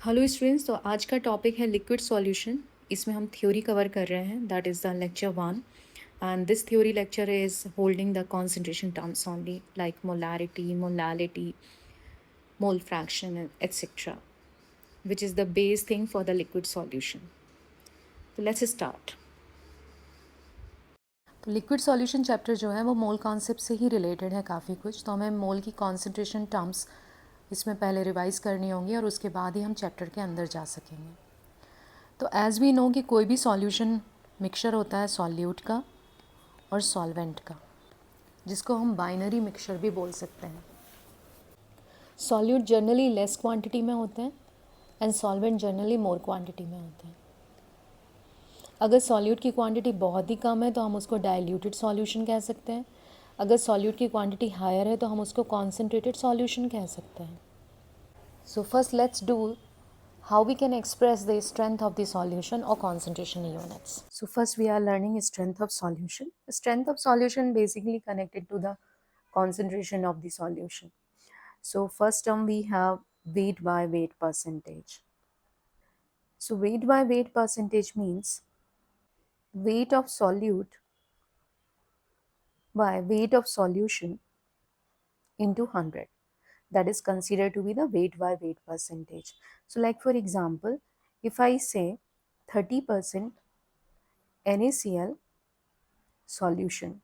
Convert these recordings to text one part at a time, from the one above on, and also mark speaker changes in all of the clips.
Speaker 1: Hello students, तो आज का टॉपिक है लिक्विड सॉल्यूशन। इसमें हम थ्योरी कवर कर रहे हैं, that is the lecture 1। And this theory lecture is holding the concentration terms only, like molarity, molality, mole fraction etcetera, which is the base thing for the liquid solution. तो let's start. तो liquid solution chapter जो है वो mole concept से ही related है काफ़ी कुछ, तो हमें मोल की कॉन्सेंट्रेशन टर्म्स इसमें पहले रिवाइज करनी होंगी और उसके बाद ही हम चैप्टर के अंदर जा सकेंगे। तो एज़ वी नो कि कोई भी सॉल्यूशन मिक्सचर होता है सॉल्यूट का और सॉल्वेंट का, जिसको हम बाइनरी मिक्सचर भी बोल सकते हैं। सॉल्यूट जनरली लेस क्वांटिटी में होते हैं and solvent generally more quantity में होते हैं। अगर सॉल्यूट की क्वांटिटी बहुत ही कम है तो हम उसको डाइल्यूटेड सॉल्यूशन कह सकते हैं। अगर सॉल्यूट की क्वांटिटी हायर है तो हम उसको कॉन्सेंट्रेटेड सॉल्यूशन कह सकते हैं। So first let's do how we can express the strength of the solution or concentration units. So first we are learning strength of solution. Strength of solution basically connected to the concentration of the solution. So first term we have weight by weight percentage. So weight by weight percentage means weight of solute by weight of solution into 100. That is considered to be the weight by weight percentage. So like for example, if I say 30% NaCl solution.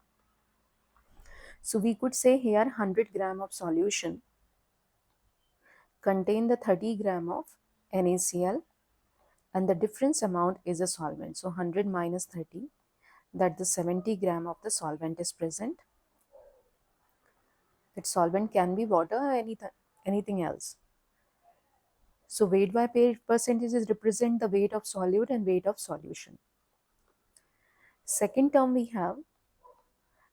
Speaker 1: So we could say here 100 gram of solution contain the 30 gram of NaCl and the difference amount is a solvent. So 100 minus 30, that the 70 gram of the solvent is present. That solvent can be water or anything else. So weight by weight percentages represent the weight of solute and weight of solution. Second term we have,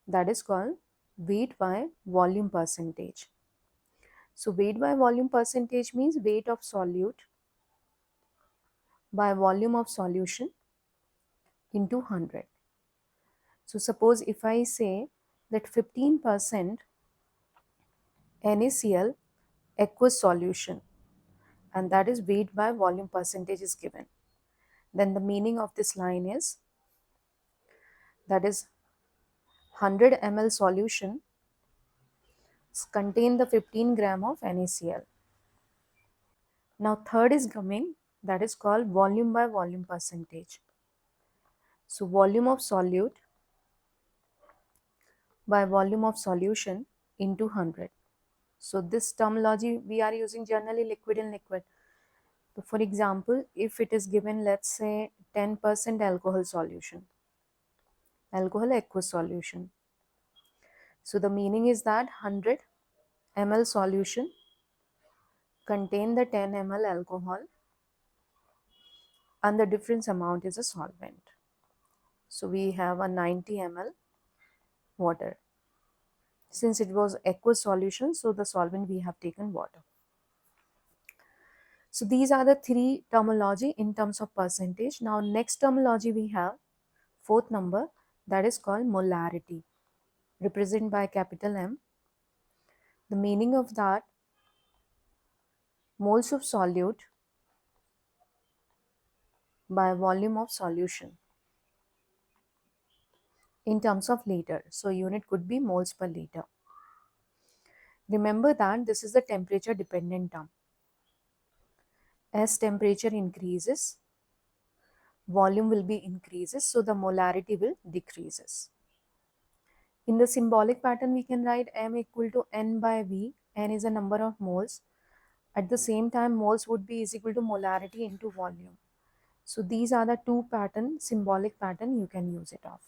Speaker 1: that is called weight by volume percentage. So weight by volume percentage means weight of solute by volume of solution into 100. So suppose if I say that 15% NaCl aqueous solution, and that is weight by volume percentage is given, then the meaning of this line is that is 100 ml solution contain the 15 gram of NaCl. Now third is coming, that is called volume by volume percentage. So volume of solute by volume of solution into 100. So this terminology we are using generally liquid in liquid. So for example, if it is given, let's say 10% alcohol solution, alcohol aqueous solution. So the meaning is that 100 ml solution contain the 10 ml alcohol and the difference amount is a solvent. So we have a 90 ml water. Since it was aqueous solution, so the solvent we have taken water. So these are the three terminology in terms of percentage. Now next terminology we have, fourth number, that is called molarity, represented by capital M. The meaning of that, moles of solute by volume of solution in terms of liter. So unit could be moles per liter. Remember that this is the temperature dependent term. As temperature increases, volume will be increases, so the molarity will decreases. In the symbolic pattern, we can write M equal to N by V. N is a number of moles. At the same time, moles would be is equal to molarity into volume. So these are the two pattern, symbolic pattern you can use it of.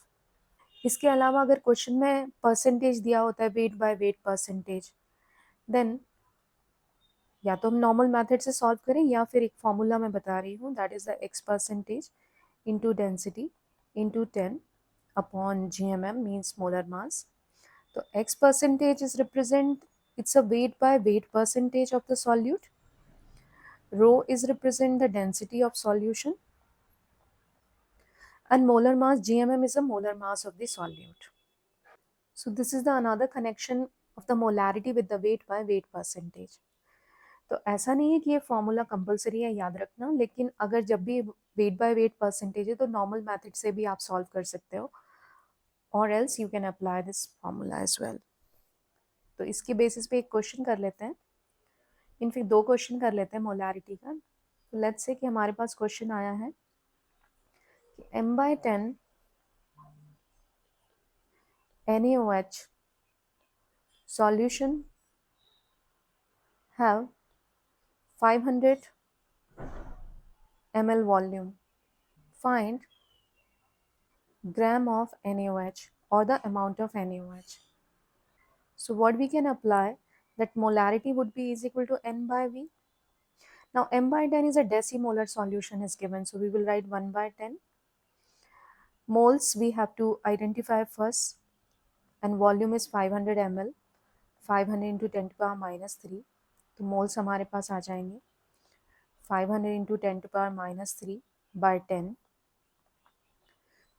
Speaker 1: इसके अलावा अगर question में percentage दिया होता है weight by weight percentage, then या तो हम नॉर्मल मेथड से सॉल्व करें या फिर एक फॉर्मूला मैं बता रही हूँ, that is the x percentage into density into 10 upon GMM means molar mass. तो x percentage is represent, it's a weight by weight percentage of the solute. Rho is represent the density of solution. And molar mass GMM is a molar mass of the solute. So this is the another connection of the molarity with the weight by weight percentage. तो ऐसा नहीं है कि ये formula compulsory है याद रखना, लेकिन अगर जब भी वेट बाय वेट परसेंटेज है तो नॉर्मल मेथड से भी आप सॉल्व कर सकते हो, और else you can apply this formula as well. तो इसके बेसिस पे एक क्वेश्चन कर लेते हैं, इनफैक्ट 2 क्वेश्चन कर लेते हैं मोलारिटी का। तो लेट्स से कि हमारे पास क्वेश्चन आया है कि m/10 NaOH solution have 500 ml volume. Find gram of NaOH or the amount of NaOH. So what we can apply, that molarity would be is equal to N by V. Now m/10 is a decimolar solution is given, so we will write 1/10. Moles we have to identify first, and volume is 500 ml. 500 into 10 to the power minus 3, तो moles हमारे पास आ जाएंगे 500 into 10 to the power minus 3 by 10.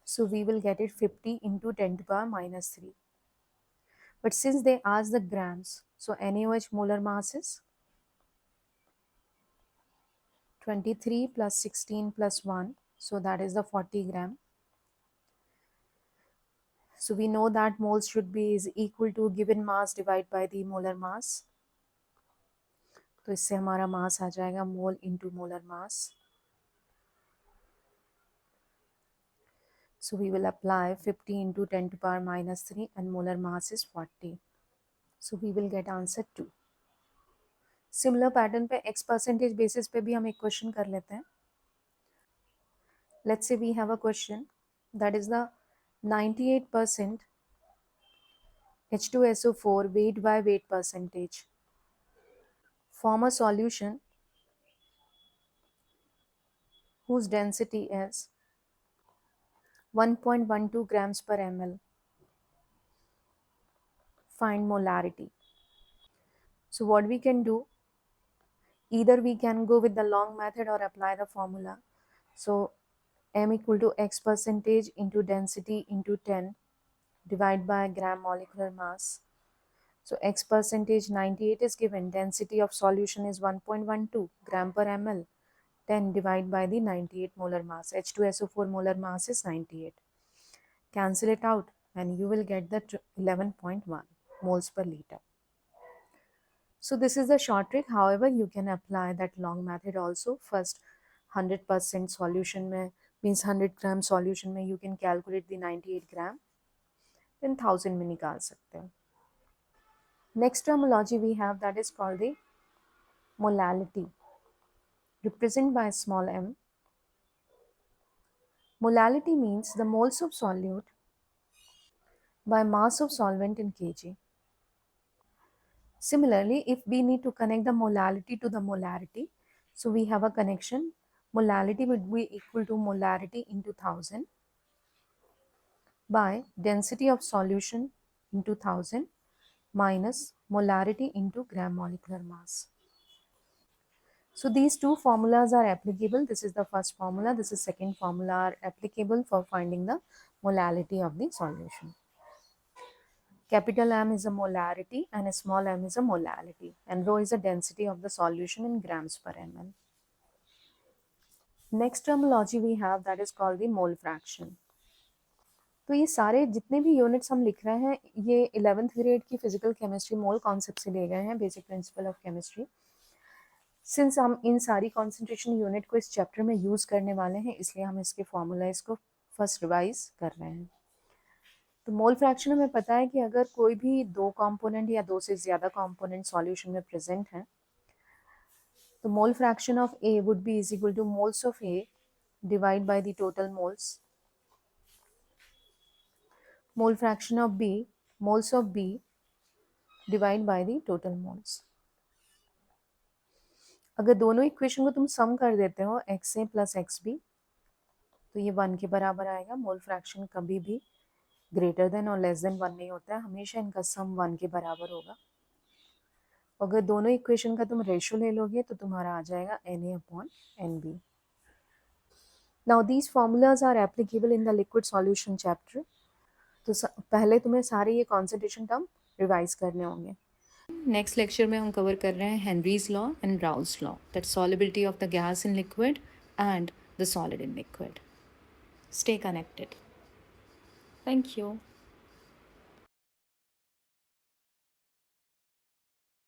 Speaker 1: So we will get it 50 into 10 to the power minus 3. But since they ask the grams, so NaOH molar mass is 23 plus 16 plus 1, so that is the 40 gram. So we know that moles should be is equal to given mass divided by the molar mass. तो इससे हमारा मास आ जाएगा mole into molar mass. So we will apply 50 into 10 to the power minus 3 and molar mass is 40. So we will get answer 2. Similar pattern पे x percentage basis पे भी हम एक question कर लेते हैं. Let's say we have a question that is the 98% H2SO4 weight by weight percentage. Form a solution whose density is 1.12 grams per ml. Find molarity. So what we can do, either we can go with the long method or apply the formula. So m equal to x percentage into density into 10 divided by gram molecular mass. So x percentage 98 is given, density of solution is 1.12 gram per ml, 10 divided by the 98 molar mass. H2SO4 molar mass is 98. Cancel it out and you will get the 11.1 moles per liter. So this is the short trick. However, you can apply that long method also. First 100% solution में means 100 gram solution में you can calculate the 98 gram, then 1000 में निकाल सकते हो. Next terminology we have that is called the molality, represented by small m. Molality means the moles of solute by mass of solvent in kg. Similarly, if we need to connect the molality to the molarity, so we have a connection. Molality would be equal to molarity into 1000 by density of solution into 1000 minus molarity into gram molecular mass. So these two formulas are applicable. This is the first formula, this is second formula are applicable for finding the molality of the solution. Capital M is a molarity and a small m is a molality, and rho is the density of the solution in grams per ml. Next terminology we have that is called the mole fraction. तो ये सारे जितने भी units हम लिख रहे हैं ये 11th ग्रेड की फिजिकल केमिस्ट्री मोल कॉन्सेप्ट से लिए गए हैं, basic principle of chemistry. Since हम इन सारी कॉन्सेंट्रेशन यूनिट को इस चैप्टर में यूज़ करने वाले हैं इसलिए हम इसके फॉर्मूलाइज को फर्स्ट रिवाइज कर रहे हैं. तो मोल फ्रैक्शन हमें पता है कि अगर कोई भी दो कंपोनेंट या दो से ज़्यादा कंपोनेंट सॉल्यूशन में प्रेजेंट हैं तो mole fraction of A would be is equal two moles of A divide by the total moles. Mole fraction of B, moles of B divide by the total moles. अगर दोनों equation को तुम सम कर देते हो XA plus XB तो ये 1 के बराबर आएगा. मोल फ्रैक्शन कभी भी ग्रेटर देन और लेस देन 1 नहीं होता है, हमेशा इनका सम 1 के बराबर होगा. अगर दोनों इक्वेशन का तुम रेशो ले लोगे तो तुम्हारा आ जाएगा Na/NB. Now these formulas are applicable in the liquid solution chapter. तो पहले तुम्हें सारे ये कॉन्सेंट्रेशन टर्म रिवाइज करने होंगे. नेक्स्ट लेक्चर में हम कवर कर रहे हैं Henry's law and Raoult's law, that solubility of the gas in liquid and the solid in liquid. Stay connected. Thank you.